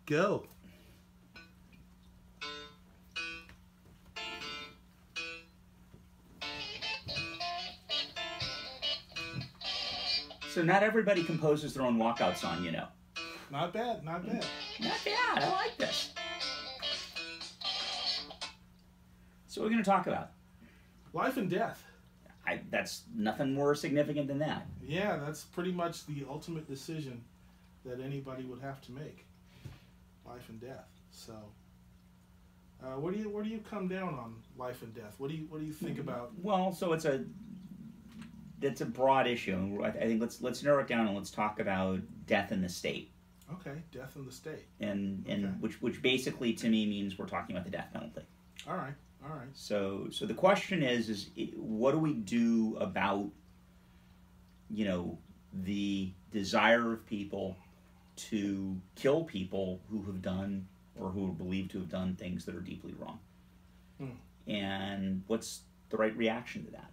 Go. So not everybody composes their own walkout song, you know. Not bad, not bad. Not bad. I like this. So what are we going to talk about? Life and death. That's nothing more significant than that. Yeah, that's pretty much the ultimate decision that anybody would have to make. Life and death. So, where do you come down on life and death? What do you think about? Well, so it's a broad issue. I think let's narrow it down and let's talk about death in the state. Okay, death in the state. And Okay. which basically to me means we're talking about the death penalty. All right. All right. So the question is what do we do about, you know, the desire of people to kill people who have done or who are believed to have done things that are deeply wrong? And what's the right reaction to that?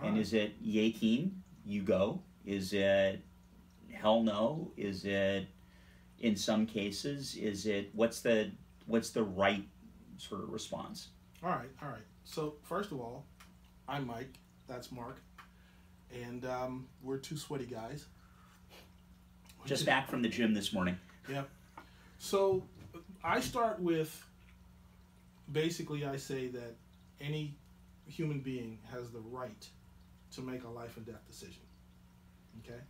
And is it yay keen, you go? Is it hell no? Is it, in some cases, what's the right sort of response? All right. So first of all, I'm Mike. That's Mark, and we're two sweaty guys. Just back from the gym this morning. Yep. So I start with, basically I say that any human being has the right to make a life and death decision. Okay?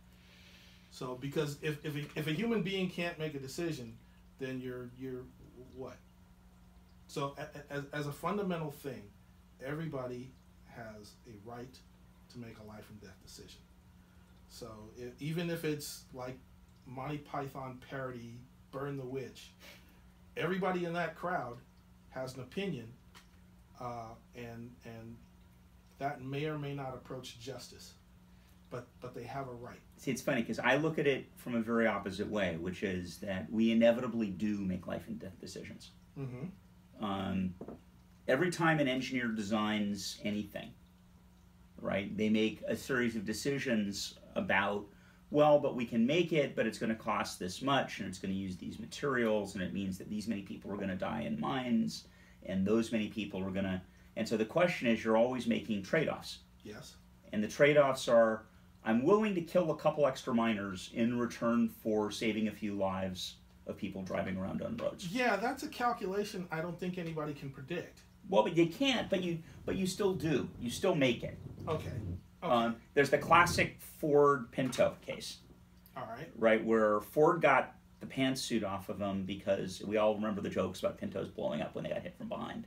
So because if a human being can't make a decision, then you're what? So as a fundamental thing, everybody has a right to make a life and death decision. So even if it's like Monty Python parody Burn the Witch, everybody in that crowd has an opinion, and that may or may not approach justice, but they have a right. See, it's funny because I look at it from a very opposite way, which is that we inevitably do make life and death decisions. Mm-hmm. Every time an engineer designs anything, right, they make a series of decisions about, well, but we can make it, but it's going to cost this much, and it's going to use these materials, and it means that these many people are going to die in mines, and those many people are going to... And so the question is, you're always making trade-offs. Yes. And the trade-offs are, I'm willing to kill a couple extra miners in return for saving a few lives of people driving around on roads. Yeah, that's a calculation I don't think anybody can predict. Well, but you can't, but you still do. You still make it. Okay. There's the classic Ford Pinto case. All right. Right, where Ford got the pantsuit off of them because we all remember the jokes about Pintos blowing up when they got hit from behind.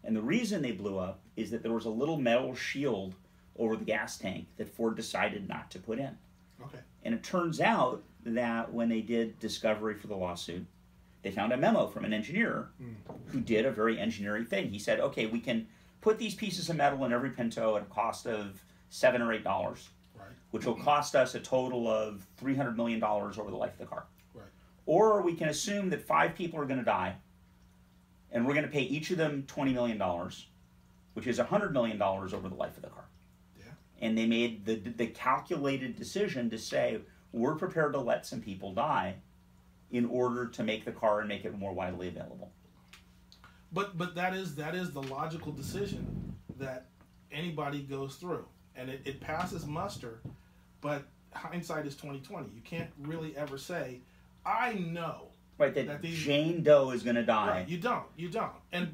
And the reason they blew up is that there was a little metal shield over the gas tank that Ford decided not to put in. Okay. And it turns out that when they did discovery for the lawsuit, they found a memo from an engineer who did a very engineering thing. He said, okay, we can put these pieces of metal in every Pinto at a cost of $7 or $8, Right. which will cost us a total of $300 million over the life of the car. Right. Or we can assume that 5 people are going to die, and we're going to pay each of them $20 million, which is $100 million over the life of the car. Yeah. And they made the calculated decision to say, we're prepared to let some people die in order to make the car and make it more widely available. But that is the logical decision that anybody goes through, and it passes muster. But hindsight is 20/20. You can't really ever say, I know. Right, that Jane Doe is going to die. Right, you don't. And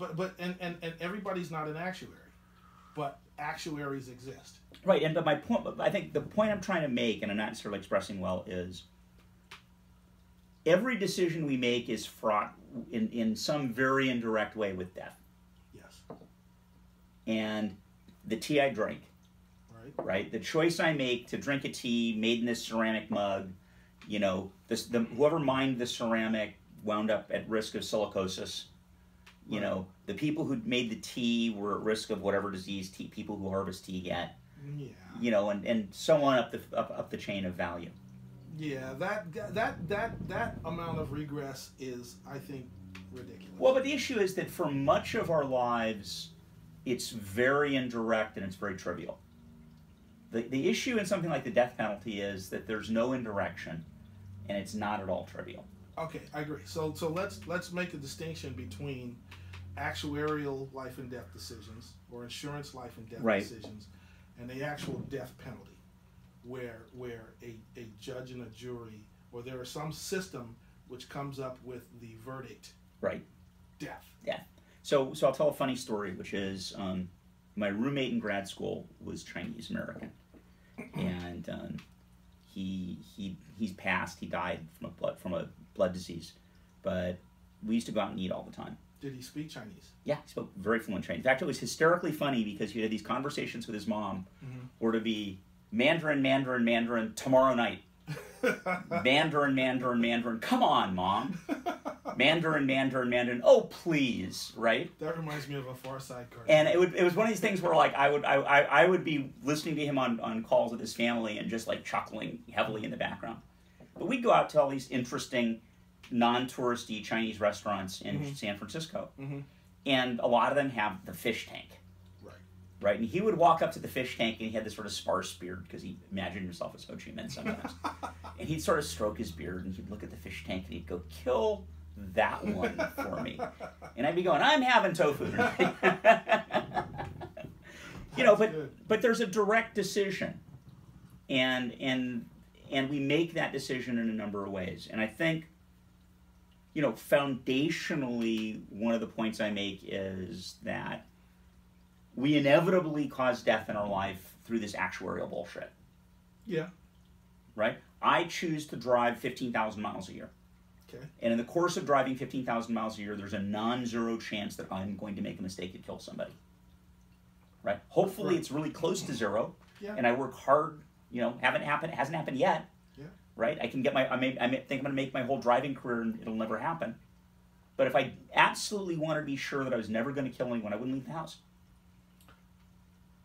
everybody's not an actuary, but actuaries exist. Right, but my point, I think the point I'm trying to make, and I'm not necessarily expressing well, is every decision we make is fraught in some very indirect way with death. Yes. And the tea I drink, right? The choice I make to drink a tea made in this ceramic mug, you know, whoever mined the ceramic wound up at risk of silicosis. You know, the people who made the tea were at risk of whatever disease people who harvest tea get. Yeah. You know, and so on up the chain of value. Yeah, that amount of regress is, I think, ridiculous. Well, but the issue is that for much of our lives, it's very indirect and it's very trivial. The issue in something like the death penalty is that there's no indirection, and it's not at all trivial. Okay, I agree. So let's make a distinction between actuarial life and death decisions or insurance life and death Right. decisions and the actual death penalty, where a judge and a jury, or there is some system which comes up with the verdict, Right. death. Yeah. So I'll tell a funny story, which is my roommate in grad school was Chinese American, and he's passed. He died from a blood disease, but we used to go out and eat all the time. Did he speak Chinese? Yeah, he spoke very fluent Chinese. In fact, it was hysterically funny because he had these conversations with his mom, were to be Mandarin, Mandarin, Mandarin tomorrow night. Mandarin, Mandarin, Mandarin. Come on, Mom. Mandarin, Mandarin, Mandarin. Oh, please, right? That reminds me of a Far Side cartoon. And it was one of these things where like I would be listening to him on calls with his family and just like chuckling heavily in the background. But we'd go out to all these interesting non-touristy Chinese restaurants in San Francisco, and a lot of them have the fish tank. Right, and he would walk up to the fish tank, and he had this sort of sparse beard because he imagined himself as Ho Chi Minh sometimes. And he'd sort of stroke his beard, and he'd look at the fish tank, and he'd go, "Kill that one for me." And I'd be going, "I'm having tofu." You know, but there's a direct decision, and we make that decision in a number of ways. And I think, you know, foundationally, one of the points I make is that we inevitably cause death in our life through this actuarial bullshit. Yeah. Right? I choose to drive 15,000 miles a year. Okay. And in the course of driving 15,000 miles a year, there's a non-zero chance that I'm going to make a mistake and kill somebody. Right? Hopefully it's really close to zero. Yeah. And I work hard, you know, hasn't happened yet. Yeah. Right? I can get I think I'm going to make my whole driving career and it'll never happen. But if I absolutely wanted to be sure that I was never going to kill anyone, I wouldn't leave the house.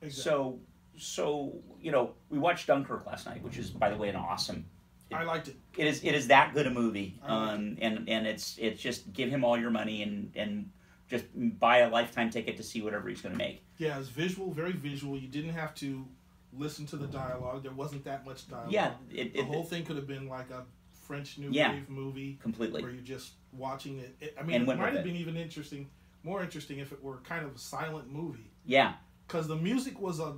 Exactly. So you know, we watched Dunkirk last night, which is, by the way, an awesome. I liked it. It is that good a movie, and it's just give him all your money and just buy a lifetime ticket to see whatever he's going to make. Yeah, it's visual, very visual. You didn't have to listen to the dialogue. There wasn't that much dialogue. Yeah, the whole thing could have been like a French New Wave movie, completely, where you're just watching it. I mean, it might have been even more interesting if it were kind of a silent movie. Yeah. Because the music was a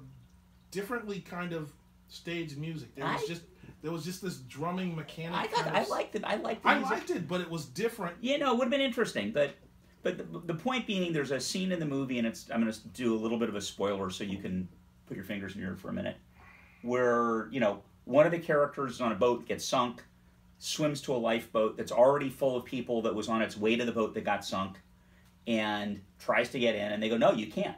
differently kind of staged music. There was just this drumming mechanic. I liked it. I liked it, but it was different. You know, it would have been interesting. But the point being, there's a scene in the movie, and I'm going to do a little bit of a spoiler so you can put your fingers in your ear for a minute, where, you know, one of the characters on a boat gets sunk, swims to a lifeboat that's already full of people that was on its way to the boat that got sunk, and tries to get in, and they go, "No, you can't."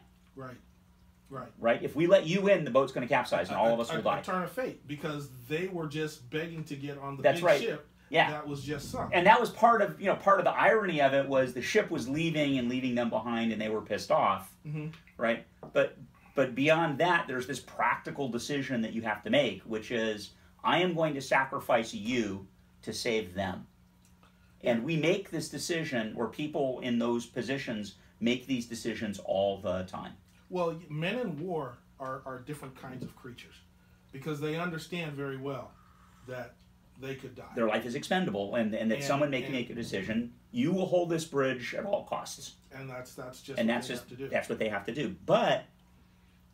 Right. If we let you in, the boat's going to capsize, and all of us will die. A turn of fate, because they were just begging to get on the big ship. Yeah. That was just sunk. And that was part of the irony of it was the ship was leaving them behind, and they were pissed off. Right. But beyond that, there's this practical decision that you have to make, which is, I am going to sacrifice you to save them. And we make this decision, or people in those positions make these decisions all the time. Well, men in war are different kinds of creatures, because they understand very well that they could die. Their life is expendable, and that someone may make a decision. You will hold this bridge at all costs. And that's just and what they have to do. That's what they have to do. But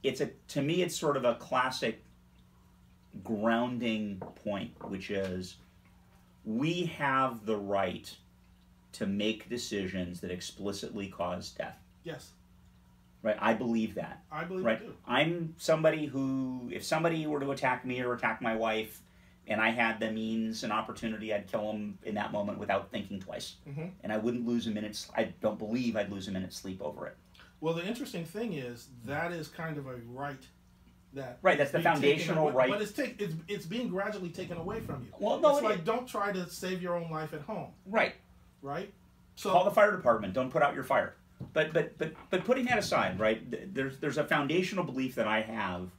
to me, it's sort of a classic grounding point, which is, we have the right to make decisions that explicitly cause death. Yes. Right, I believe that. I believe right? it too. I'm somebody who, if somebody were to attack me or attack my wife, and I had the means and opportunity, I'd kill them in that moment without thinking twice. And I wouldn't lose a minute's, I don't believe I'd lose a minute's sleep over it. Well, the interesting thing is, that is kind of a right that... Right, that's the foundational right. But it's being gradually taken away from you. Well, no, it's like, don't try to save your own life at home. Right. Right? So call the fire department, don't put out your fire. But putting that aside, right, there's a foundational belief that I have,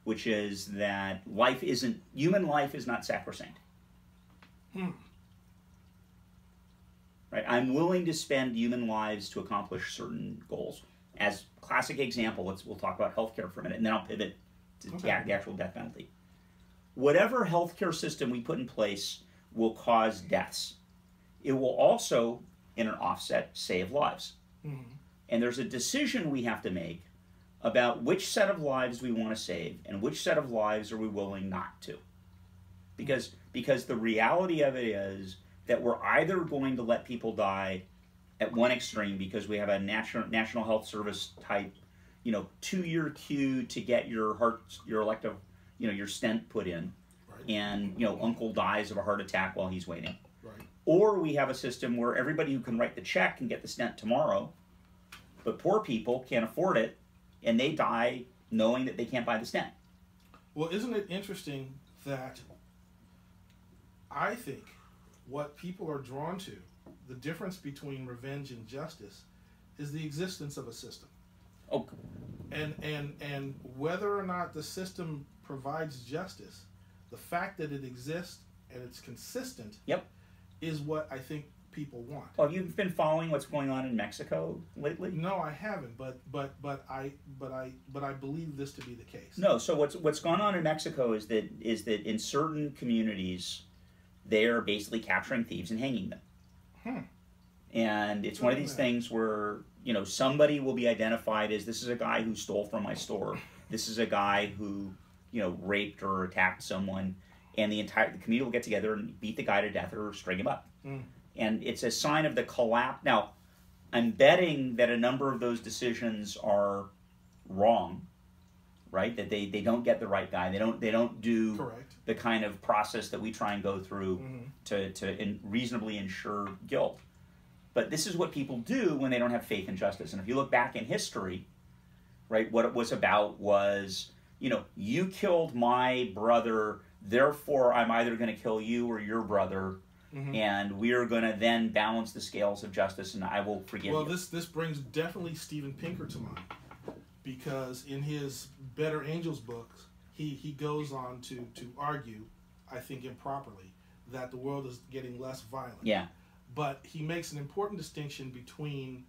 which is that human life is not sacrosanct. Right? I'm willing to spend human lives to accomplish certain goals. As classic example, we'll talk about healthcare for a minute, and then I'll pivot to the actual death penalty. Whatever healthcare system we put in place will cause deaths. it will also, in an offset, save lives. Mm-hmm. And there's a decision we have to make about which set of lives we want to save and which set of lives are we willing not to. Because the reality of it is that we're either going to let people die at one extreme because we have a National Health Service type, 2-year queue to get your elective, your stent put in, Right. and uncle dies of a heart attack while he's waiting. Right. Or we have a system where everybody who can write the check can get the stent tomorrow, but poor people can't afford it, and they die knowing that they can't buy the stent. Well, isn't it interesting that I think what people are drawn to, the difference between revenge and justice, is the existence of a system. Oh, And whether or not the system provides justice, the fact that it exists and it's consistent, yep. is what I think people want. Well, have you been following what's going on in Mexico lately? No, I haven't, but I believe this to be the case. No. So what's gone on in Mexico is that in certain communities, they are basically capturing thieves and hanging them. And it's one of these things where somebody will be identified as, this is a guy who stole from my store. This is a guy who raped or attacked someone, and the community will get together and beat the guy to death or string him up. And it's a sign of the collapse. Now, I'm betting that a number of those decisions are wrong, right? That they don't get the right guy. They don't do Correct. the kind of process that we try and go through to reasonably ensure guilt. But this is what people do when they don't have faith in justice. And if you look back in history, right, what it was about was, you killed my brother, therefore I'm either going to kill you or your brother. And we are going to then balance the scales of justice, and I will forgive you. Well, this brings definitely Steven Pinker to mind, because in his Better Angels books, he goes on to argue, I think improperly, that the world is getting less violent. Yeah. But he makes an important distinction between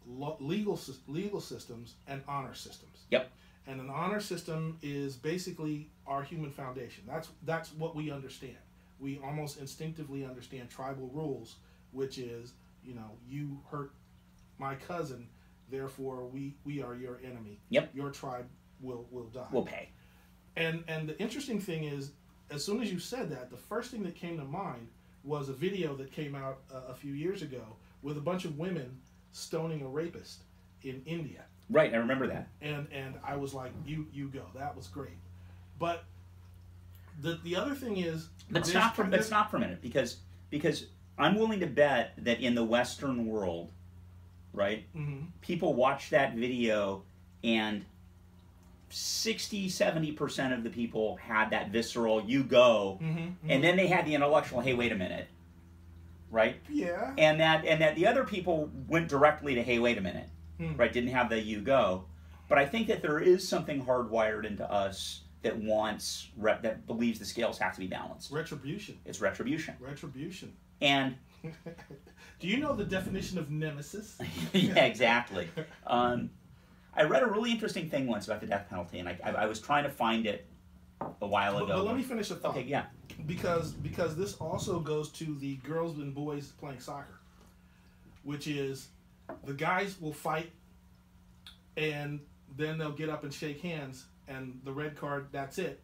legal systems and honor systems. Yep. And an honor system is basically our human foundation. That's what we understand. We almost instinctively understand tribal rules, which is, you hurt my cousin, therefore we are your enemy. Yep. Your tribe will die. We'll pay. And the interesting thing is, as soon as you said that, the first thing that came to mind was a video that came out a few years ago with a bunch of women stoning a rapist in India. Right, I remember that. And I was like, you go. That was great. But the other thing is... Let's stop for a minute, because I'm willing to bet that in the Western world, right, people watch that video and 60-70% of the people had that visceral, you go, and then they had the intellectual, hey, wait a minute, right? Yeah. And that the other people went directly to, hey, wait a minute, right? Didn't have the you go. But I think that there is something hardwired into us that believes the scales have to be balanced. Retribution. It's retribution. Retribution. And do you know the definition of nemesis? yeah, exactly. I read a really interesting thing once about the death penalty, and I was trying to find it a while ago. But let me finish a thought. Okay, yeah. Because this also goes to the girls and boys playing soccer, which is the guys will fight, and then they'll get up and shake hands, and the red card, that's it,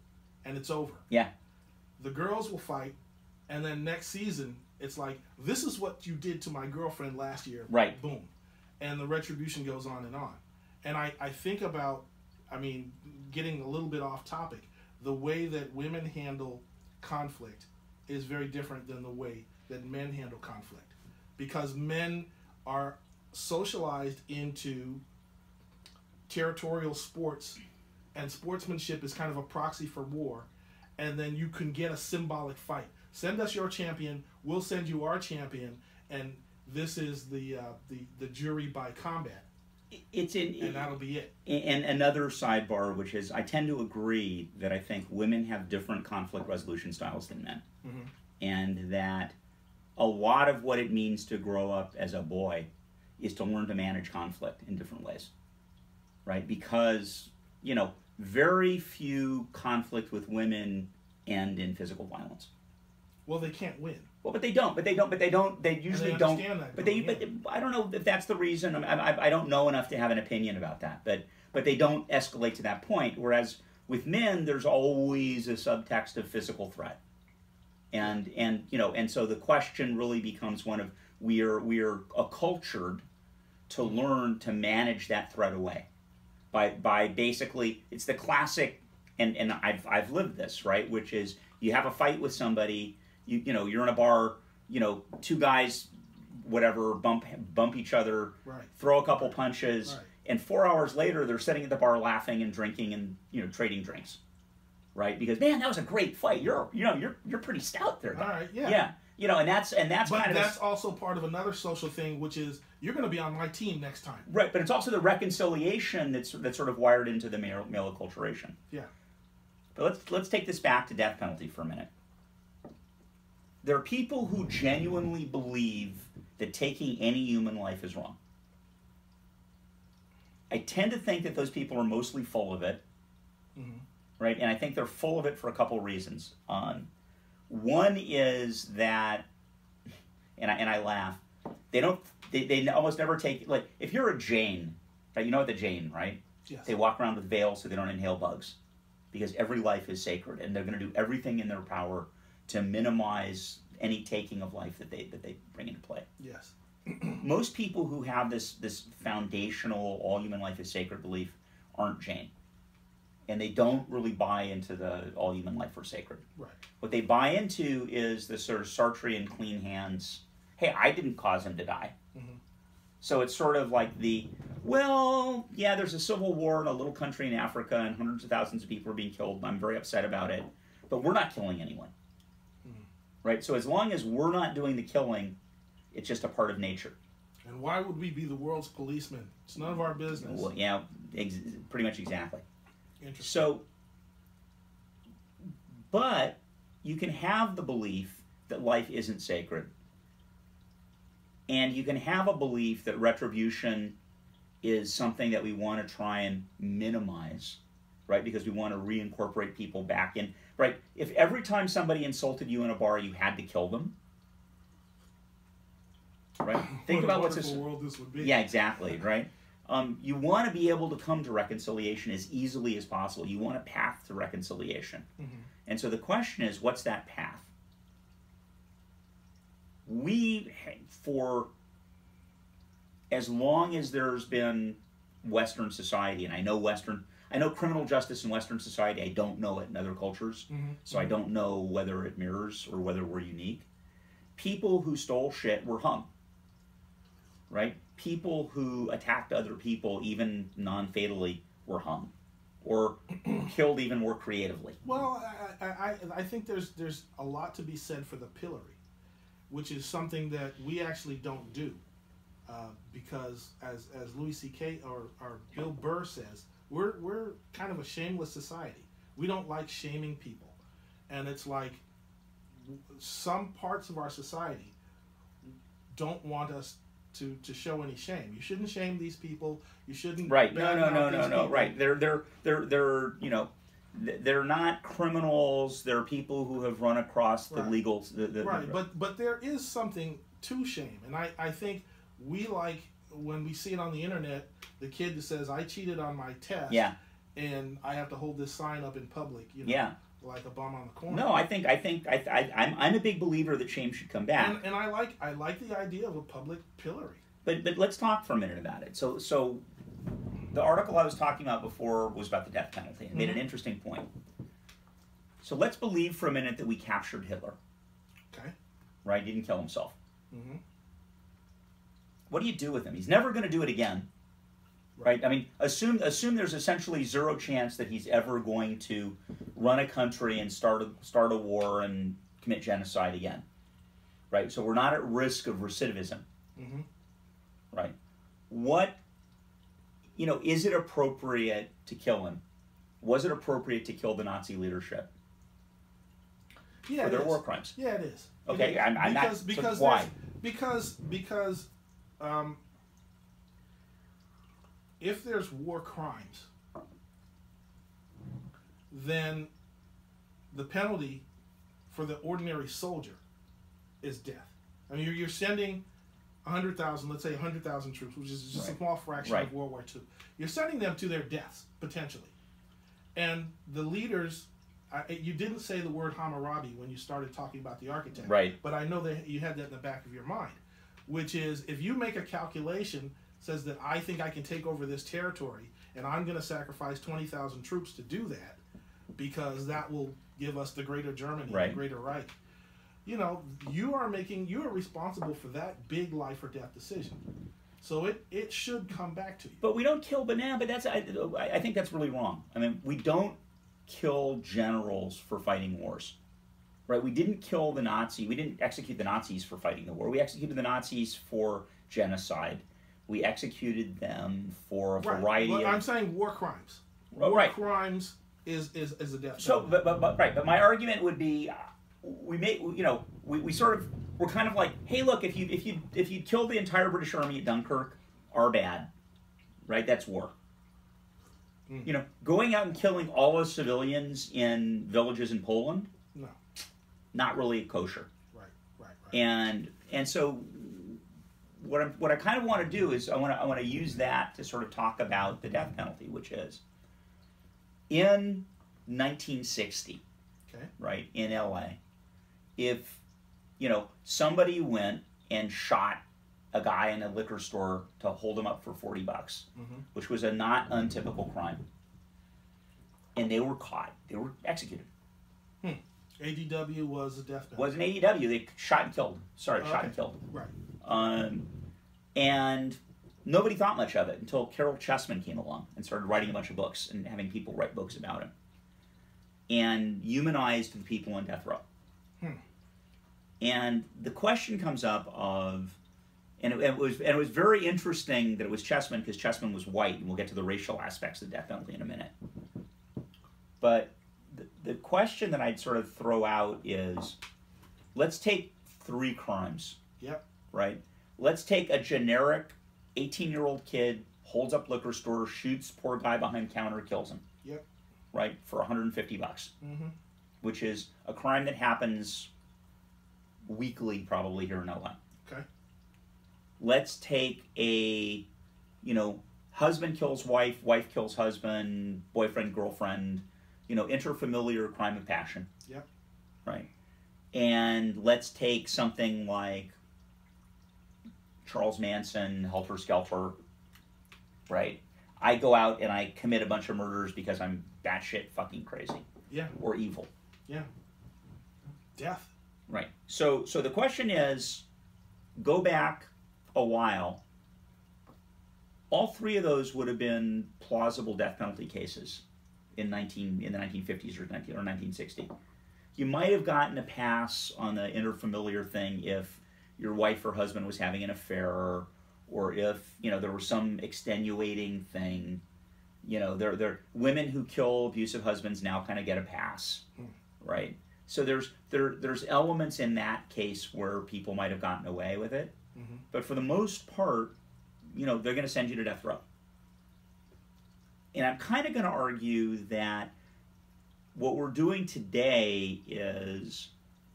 and it's over. Yeah. The girls will fight, and then next season, it's like, this is what you did to my girlfriend last year. Right. Boom. And the retribution goes on and on. And I think about, getting a little bit off topic, the way that women handle conflict is very different than the way that men handle conflict. Because men are socialized into territorial sports, and sportsmanship is kind of a proxy for war, and then you can get a symbolic fight. Send us your champion, we'll send you our champion, and this is the jury by combat. And that'll be it. And another sidebar, which is, I tend to agree that I think women have different conflict resolution styles than men. And that a lot of what it means to grow up as a boy is to learn to manage conflict in different ways. Right? Because, very few conflict with women end in physical violence. Well, they can't win. Well, but they don't. They usually don't. That But I don't know if that's the reason. I don't know enough to have an opinion about that. But they don't escalate to that point. Whereas with men, there's always a subtext of physical threat, and so the question really becomes one of we are accultured to learn to manage that threat away by basically it's the classic and I've lived this, right, which is you have a fight with somebody. You're in a bar, two guys, whatever, bump each other, right, throw a couple punches, right, and 4 hours later they're sitting at the bar laughing and drinking and trading drinks, right? Because man, that was a great fight. You're pretty stout there, guy. All right, yeah. And that's but kind of that's also part of another social thing, which is you're going to be on my team next time. Right, but it's also the reconciliation that's sort of wired into the male acculturation. Yeah. But let's take this back to death penalty for a minute. There are people who genuinely believe that taking any human life is wrong. I tend to think that those people are mostly full of it, right? And I think they're full of it for a couple reasons. One is that, and I laugh, they almost never take, like, if you're a Jain, right? You know what the Jain, right? Yes. They walk around with veils so they don't inhale bugs because every life is sacred and they're going to do everything in their power to minimize any taking of life that they bring into play. Yes. Most people who have this foundational all human life is sacred belief aren't Jain. And they don't really buy into the all human life are sacred. Right. What they buy into is the sort of Sartrean clean hands, hey, I didn't cause him to die. So it's sort of like there's a civil war in a little country in Africa and hundreds of thousands of people are being killed and I'm very upset about it, but we're not killing anyone. Right? So as long as we're not doing the killing, it's just a part of nature. And why would we be the world's policemen? It's none of our business. Well, yeah, pretty much exactly. Interesting. So, but you can have the belief that life isn't sacred. And you can have a belief that retribution is something that we want to try and minimize, right? Because we want to reincorporate people back in, right? If every time somebody insulted you in a bar, you had to kill them, right? Think about what's a world this would be. Yeah, exactly, right? You want to be able to come to reconciliation as easily as possible. You want a path to reconciliation. And so the question is, what's that path? For as long as there's been Western society, and I know criminal justice in Western society, I don't know it in other cultures, so I don't know whether it mirrors or whether we're unique. People who stole shit were hung, right? People who attacked other people, even non-fatally, were hung, or killed even more creatively. Well, I think there's a lot to be said for the pillory, which is something that we actually don't do, because as Louis C.K. or Bill Burr says, we're kind of a shameless society. We don't like shaming people, and it's like some parts of our society don't want us to show any shame. You shouldn't shame these people. You shouldn't. Right. No. Right. They're not criminals. They're people who have run across the legal. Right. But there is something to shame, and I think we like when we see it on the internet. The kid that says, "I cheated on my test." Yeah. And I have to hold this sign up in public. Yeah. Like a bum on the corner. No, I'm a big believer that shame should come back. And I like the idea of a public pillory. But let's talk for a minute about it. So the article I was talking about before was about the death penalty. It made an interesting point. So let's believe for a minute that we captured Hitler. Okay. Right? He didn't kill himself. What do you do with him? He's never going to do it again. Right? I mean, assume there's essentially zero chance that he's ever going to run a country and start a war and commit genocide again. Right? So we're not at risk of recidivism. Right? What, is it appropriate to kill him? Was it appropriate to kill the Nazi leadership? Yeah, for their war crimes? Yeah, it is. Okay, I'm not. Because so why? Because if there's war crimes, then the penalty for the ordinary soldier is death. I mean, you're sending 100,000, let's say 100,000 troops, which is just a small fraction of World War II. You're sending them to their deaths, potentially. And the leaders, you didn't say the word Hammurabi when you started talking about the architect. Right. But I know that you had that in the back of your mind, which is if you make a calculation, says that I think I can take over this territory, and I'm going to sacrifice 20,000 troops to do that, because that will give us the greater Germany, the greater Reich. You know, you are responsible for that big life or death decision. So it should come back to you. But we don't kill but that's I think that's really wrong. I mean, we don't kill generals for fighting wars. Right? We didn't kill the Nazi. We didn't execute the Nazis for fighting the war. We executed the Nazis for genocide. We executed them for a variety of... I'm saying war crimes. War crimes is a death penalty. So, but my argument would be, we're kind of like, hey, look, if you kill the entire British Army at Dunkirk, our bad, right? That's war. Mm. You know, going out and killing all the civilians in villages in Poland, no, not really kosher. Right. And so what I kind of want to do is I want to use that to sort of talk about the death penalty, which is in 1960, right, in LA, if, you know, somebody went and shot a guy in a liquor store to hold him up for $40, which was a not untypical crime, and they were caught, they were executed. ADW was a death penalty. Wasn't ADW, they shot and killed. Sorry, shot and killed. Right. And nobody thought much of it until Carol Chessman came along and started writing a bunch of books and having people write books about him, and humanized the people on death row. And the question comes up of, and it was very interesting that it was Chessman, because Chessman was white, and we'll get to the racial aspects of the death penalty in a minute. But the question that I'd sort of throw out is, let's take 3 crimes. Yep. Right? Let's take a generic 18-year-old kid, holds up liquor store, shoots poor guy behind counter, kills him. Yep. Right? For $150. Which is a crime that happens weekly probably here in LA. Okay. Let's take a, you know, husband kills wife, wife kills husband, boyfriend, girlfriend, you know, interfamiliar crime of passion. Yep. Right. And let's take something like Charles Manson, Helter Skelter, right? I go out and I commit a bunch of murders because I'm batshit fucking crazy. Yeah. Or evil. Yeah. Death. Right. So the question is, go back a while. All 3 of those would have been plausible death penalty cases in the 1950s or 1960. You might have gotten a pass on the interfamiliar thing if your wife or husband was having an affair, or if, you know, there was some extenuating thing. You know, they're women who kill abusive husbands now kind of get a pass, right? So there's elements in that case where people might have gotten away with it, but for the most part, you know, they're going to send you to death row. And I'm kind of going to argue that what we're doing today is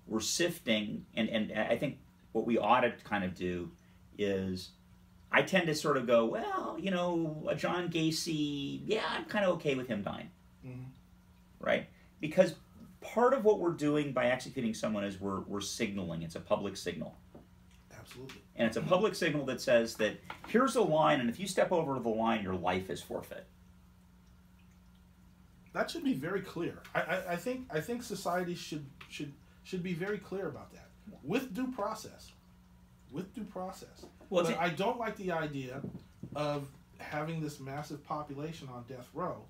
we're sifting, and I think what we ought to kind of do is, I tend to sort of go, well, you know, a John Gacy, yeah, I'm kind of okay with him dying. Right? Because part of what we're doing by executing someone is we're signaling. It's a public signal. Absolutely. And it's a public signal that says that here's a line, and if you step over the line, your life is forfeit. That should be very clear. I think society should be very clear about that, with due process. With due process. Well, but I don't like the idea of having this massive population on death row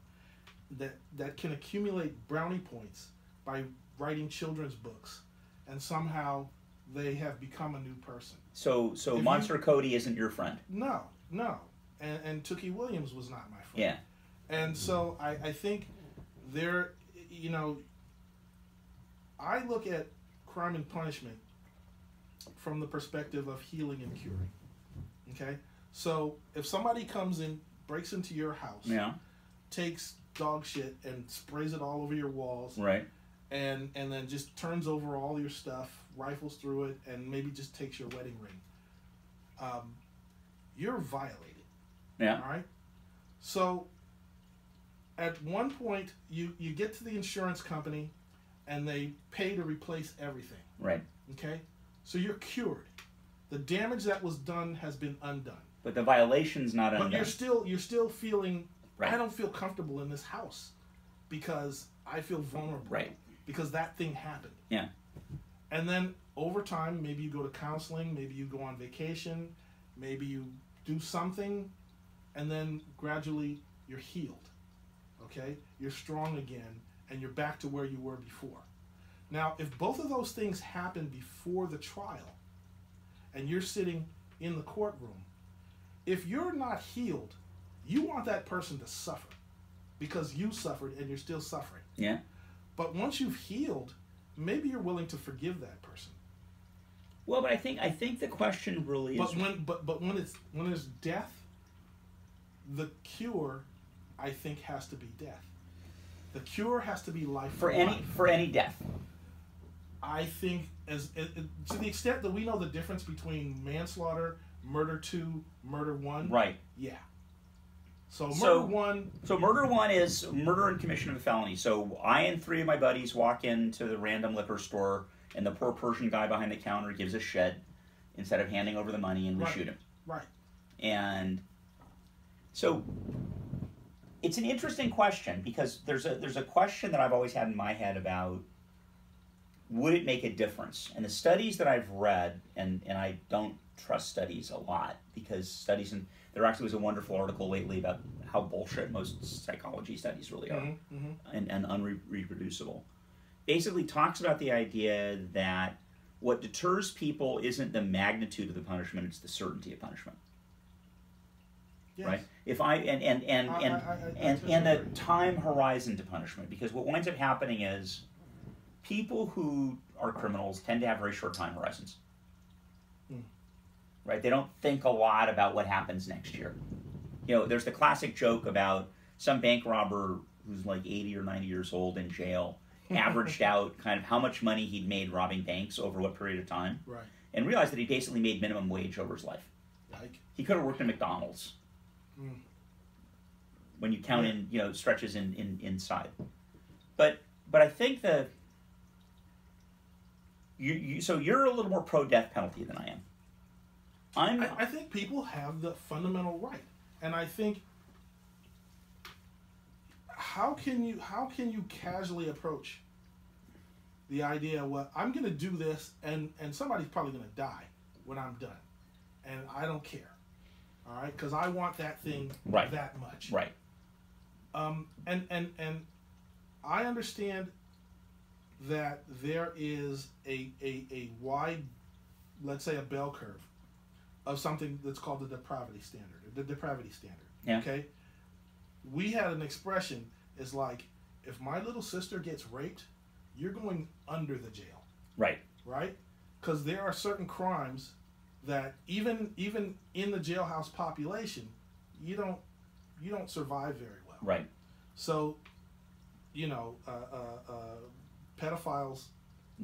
that can accumulate brownie points by writing children's books, and somehow they have become a new person. So Monster Cody isn't your friend? No. And Tookie Williams was not my friend. Yeah. And so I think there, you know, I look at crime and punishment from the perspective of healing and curing. Okay? So if somebody comes in, breaks into your house, takes dog shit and sprays it all over your walls, right, and then just turns over all your stuff, rifles through it, and maybe just takes your wedding ring, you're violated. Yeah. All right. So at one point, you get to the insurance company, and they pay to replace everything. Right. Okay. So you're cured. The damage that was done has been undone. But the violation's not undone. But you're still feeling. Right. I don't feel comfortable in this house because I feel vulnerable. Right. Because that thing happened. Yeah. And then over time, maybe you go to counseling, maybe you go on vacation, maybe you do something, and then gradually you're healed. Okay? You're strong again, and you're back to where you were before. Now, if both of those things happen before the trial, and you're sitting in the courtroom, if you're not healed, you want that person to suffer because you suffered and you're still suffering. Yeah. But once you've healed, maybe you're willing to forgive that person. Well, but I think the question really is. But when there's death, the cure, I think, has to be death. The cure has to be life for any death. I think to the extent that we know the difference between manslaughter, murder 2, murder 1. Right. Yeah. So murder one is murder and commission of a felony. So I and 3 of my buddies walk into the random liquor store, and the poor Persian guy behind the counter gives a shit instead of handing over the money, and we shoot him. Right. And so it's an interesting question, because there's a question that I've always had in my head about, would it make a difference? And the studies that I've read, and I don't trust studies a lot, because studies, and there actually was a wonderful article lately about how bullshit most psychology studies really are, and unreproducible. Basically talks about the idea that what deters people isn't the magnitude of the punishment, it's the certainty of punishment. Yes. Right? If I and the time horizon to punishment, because what winds up happening is people who are criminals tend to have very short time horizons. Right? They don't think a lot about what happens next year. You know, there's the classic joke about some bank robber who's like 80 or 90 years old in jail, averaged out kind of how much money he'd made robbing banks over what period of time, right, and realized that he basically made minimum wage over his life. Like, he could have worked at McDonald's. When you count in, you know, stretches inside. But I think that so you're a little more pro death penalty than I am. I think people have the fundamental right, and I think how can you casually approach the idea, well, I'm going to do this, and somebody's probably going to die when I'm done, and I don't care, all right, because I want that thing that much, right? And I understand that there is a wide, let's say, a bell curve of something that's called the depravity standard. Yeah. Okay? We had an expression, it's like, if my little sister gets raped, you're going under the jail. Right. Right? Because there are certain crimes that even in the jailhouse population, you don't survive very well. Right. So, you know, pedophiles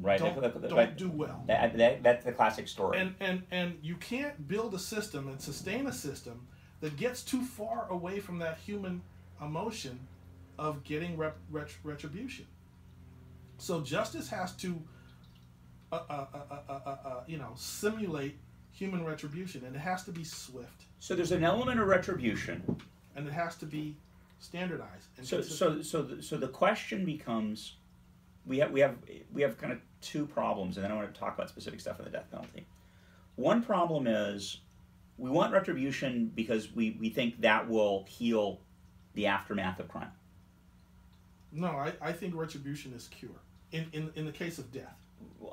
right. don't do well. That's the classic story. And you can't build a system and sustain a system that gets too far away from that human emotion of getting retribution. So justice has to, simulate human retribution, and it has to be swift. So there's an element of retribution, and it has to be standardized. And so the question becomes, we have kind of two problems, and then I want to talk about specific stuff in the death penalty. One problem is we want retribution because we think that will heal the aftermath of crime. No, I think retribution is cure in the case of death.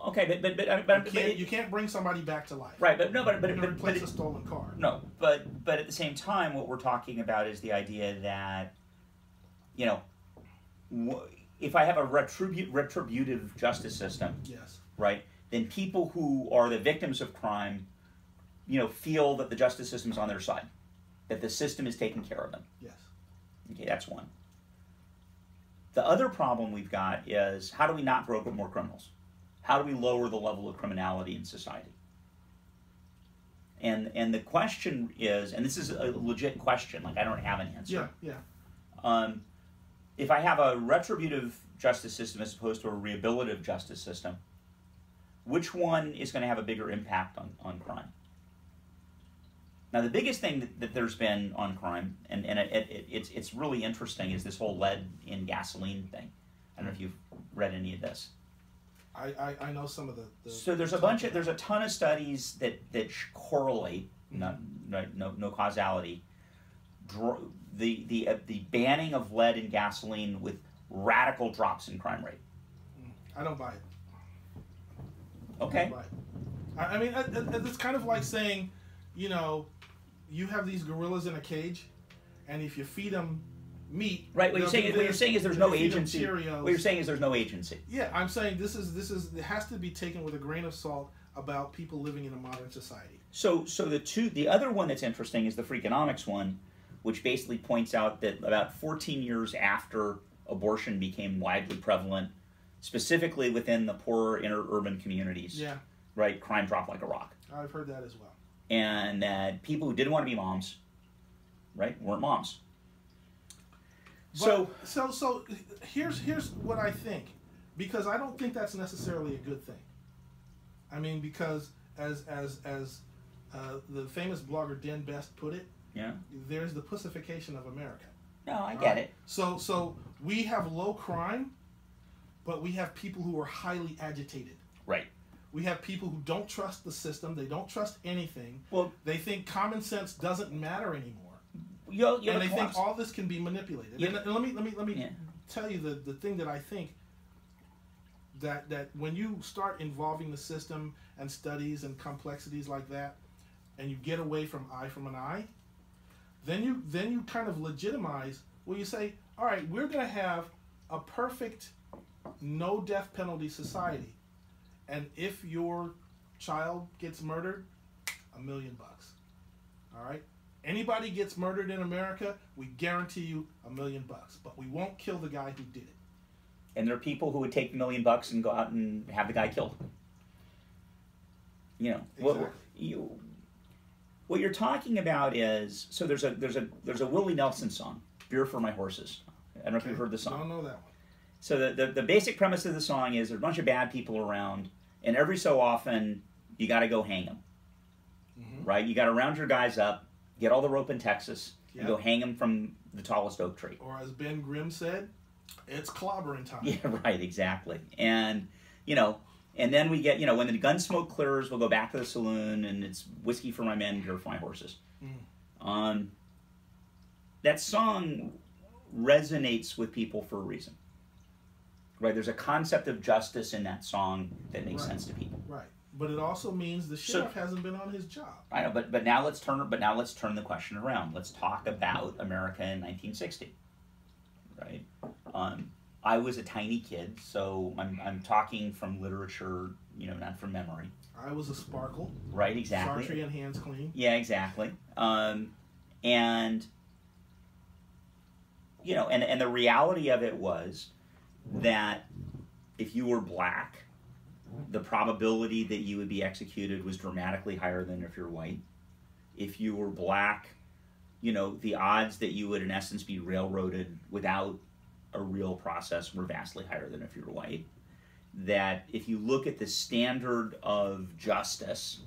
Okay, but you can't bring somebody back to life. Right, but replace a stolen car. No, but at the same time, what we're talking about is the idea that, you know, if I have a retributive justice system, yes, right, then people who are the victims of crime, you know, feel that the justice system is on their side, that the system is taking care of them. Yes. Okay, that's one. The other problem we've got is, how do we not grow more criminals? How do we lower the level of criminality in society? And the question is, and this is a legit question, like I don't have an answer. Yeah. If I have a retributive justice system as opposed to a rehabilitative justice system, which one is going to have a bigger impact on crime? Now, the biggest thing that there's been on crime, and it's really interesting, is this whole lead in gasoline thing. I don't know if you've read any of this. I know some of the so there's a ton of studies that correlate, no causality, the banning of lead in gasoline with radical drops in crime rate. I don't buy it. Okay. I don't buy it. I mean, it's kind of like saying, you have these gorillas in a cage, and if you feed them meat, right? What you're saying is there's no agency. Cheerios. What you're saying is there's no agency. Yeah, I'm saying this is it has to be taken with a grain of salt about people living in a modern society. So the other one that's interesting is the Freakonomics one, which basically points out that about 14 years after abortion became widely prevalent, specifically within the poorer inner urban communities, right, crime dropped like a rock. I've heard that as well. And that people who didn't want to be moms, right, weren't moms. So here's what I think, because I don't think that's necessarily a good thing. I mean, because as the famous blogger Den Best put it, there's the pussification of America. No, I get it. So we have low crime, but we have people who are highly agitated. Right. We have people who don't trust the system. They don't trust anything. Well, they think common sense doesn't matter anymore. And they think all this can be manipulated. And let me tell you the thing that I think that when you start involving the system and studies and complexities like that, and you get away from eye from an eye, then you kind of legitimize. Well, you say, all right, we're going to have a perfect no death penalty society, and if your child gets murdered, $1 million. All right. Anybody gets murdered in America, we guarantee you $1 million, but we won't kill the guy who did it. And there are people who would take $1 million and go out and have the guy killed. Exactly. What you're talking about is, so there's a Willie Nelson song, "Beer for My Horses." I don't know if you've heard the song. I don't know that one. So the basic premise of the song is there's a bunch of bad people around, and every so often you got to go hang them. Right? You got to round your guys up. Get all the rope in Texas and go hang them from the tallest oak tree. Or as Ben Grimm said, it's clobbering time. Yeah, right, exactly. And, and then we get, when the gun smoke clears, we'll go back to the saloon and it's whiskey for my men, beer for my horses. That song resonates with people for a reason. Right? There's a concept of justice in that song that makes sense to people. Right. But it also means the sheriff hasn't been on his job. I know, but now let's turn the question around. Let's talk about America in 1960. Right? I was a tiny kid, so I'm talking from literature, not from memory. I was a sparkle. Right, exactly. Sartre and hands clean. Yeah, exactly. And the reality of it was that if you were black, the probability that you would be executed was dramatically higher than if you're white. If you were black, the odds that you would in essence be railroaded without a real process were vastly higher than if you were white. That if you look at the standard of justice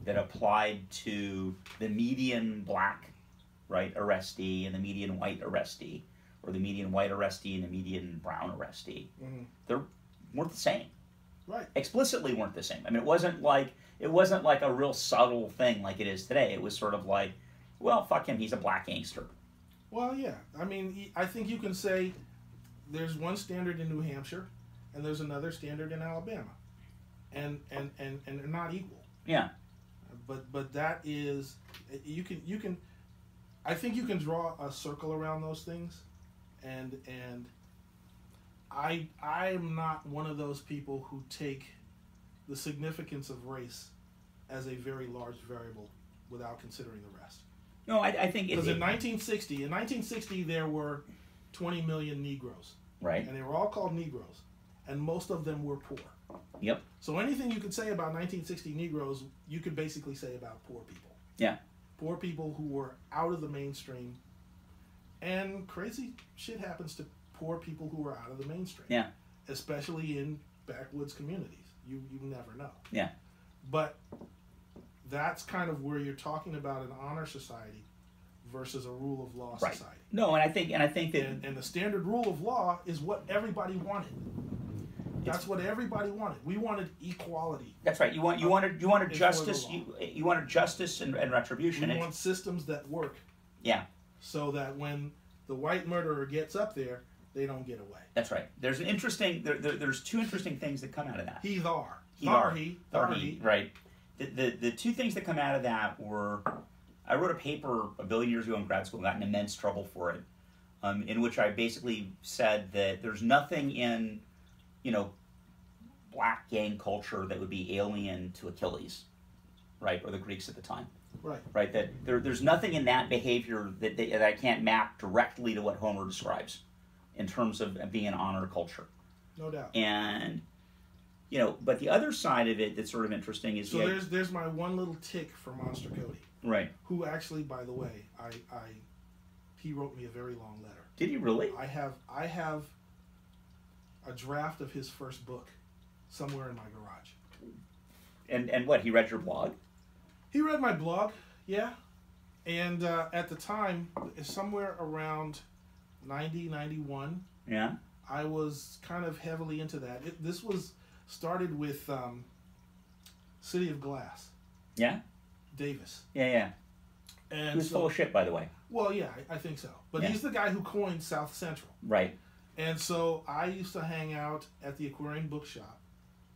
that applied to the median black, right, arrestee and the median white arrestee, or the median white arrestee and the median brown arrestee, they weren't the same. Right. Explicitly weren't the same. I mean, it wasn't like a real subtle thing like it is today. It was sort of like, well, fuck him, he's a black gangster. Well, yeah. I mean, I think you can say there's one standard in New Hampshire and there's another standard in Alabama, and they're not equal. Yeah. But that is, you can. I think you can draw a circle around those things, and I'm not one of those people who take the significance of race as a very large variable without considering the rest. No, I think... Because in 1960 there were 20 million Negroes. Right. And they were all called Negroes. And most of them were poor. Yep. So anything you could say about 1960 Negroes, you could basically say about poor people. Yeah. Poor people who were out of the mainstream. And crazy shit happens to poor people who are out of the mainstream. Yeah. Especially in backwoods communities. You never know. Yeah. But that's kind of where you're talking about an honor society versus a rule of law Right. society. No, and I think that And the standard rule of law is what everybody wanted. That's what everybody wanted. We wanted equality. that's right. You wanted justice. You wanted justice and retribution. We want systems that work. Yeah. So that when the white murderer gets up there, they don't get away. That's right. There's an interesting. There's two interesting things that come out of that. He thar. Right. The two things that come out of that were, I wrote a paper a billion years ago in grad school, got in immense trouble for it, in which I basically said that there's nothing in, black gang culture that would be alien to Achilles, right, or the Greeks at the time. Right. Right. That there's nothing in that behavior that I can't map directly to what Homer describes, in terms of being an honor culture. No doubt. And but the other side of it that's sort of interesting is so there's my one little tick for Monster Cody. Right. Who actually, by the way, he wrote me a very long letter. Did he really? I have a draft of his first book somewhere in my garage. And what, he read your blog? He read my blog, yeah. And at the time, somewhere around 90, 91, yeah, I was kind of heavily into that. This was started with City of Glass. Yeah? Davis. Yeah. And he was full of shit, by the way. Well, yeah, I think so. But he's the guy who coined South Central. Right. And so I used to hang out at the Aquarian Bookshop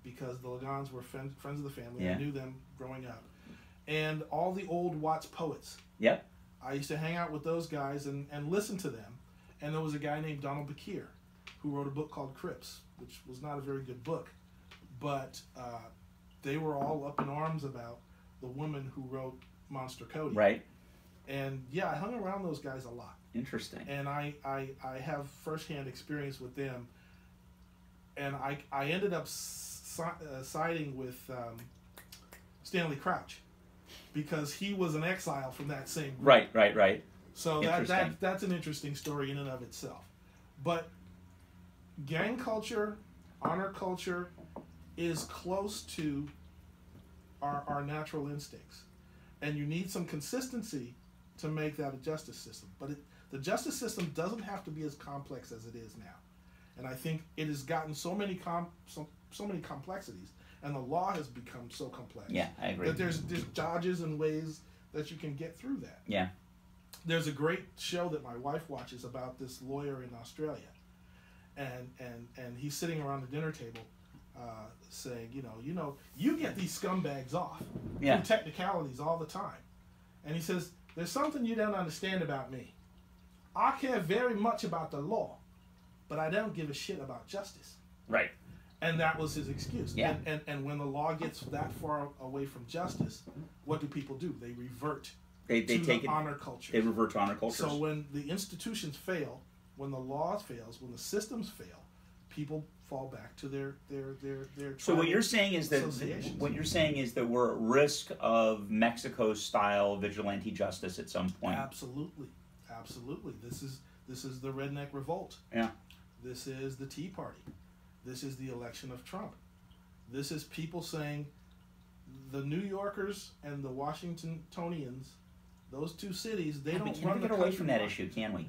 because the Lagans were friends of the family. Yeah. I knew them growing up. And all the old Watts poets. Yep. I used to hang out with those guys and listen to them. And there was a guy named Donald Bakir who wrote a book called Crips, which was not a very good book. But they were all up in arms about the woman who wrote Monster Cody. Right. And yeah, I hung around those guys a lot. Interesting. And I have firsthand experience with them. And I ended up siding with Stanley Crouch because he was an exile from that same group. Right. So that's an interesting story in and of itself. But gang culture, honor culture is close to our natural instincts. And you need some consistency to make that a justice system. But the justice system doesn't have to be as complex as it is now. And I think it has gotten so many complexities, and the law has become so complex. Yeah, I agree. That there's dodges and ways that you can get through that. Yeah. There's a great show that my wife watches about this lawyer in Australia, and he's sitting around the dinner table, saying, you get these scumbags off through technicalities all the time, and he says, there's something you don't understand about me. I care very much about the law, but I don't give a shit about justice. Right. And that was his excuse. Yeah. And when the law gets that far away from justice, what do people do? They revert to honor culture. They revert to honor culture. So when the institutions fail, when the law fails, when the systems fail, people fall back to their So what you're saying is that we're at risk of Mexico-style vigilante justice at some point. Absolutely. This is the redneck revolt. Yeah. This is the Tea Party. This is the election of Trump. This is people saying the New Yorkers and the Washingtonians, those two cities, they don't run the country. Can we get away from that issue, can we?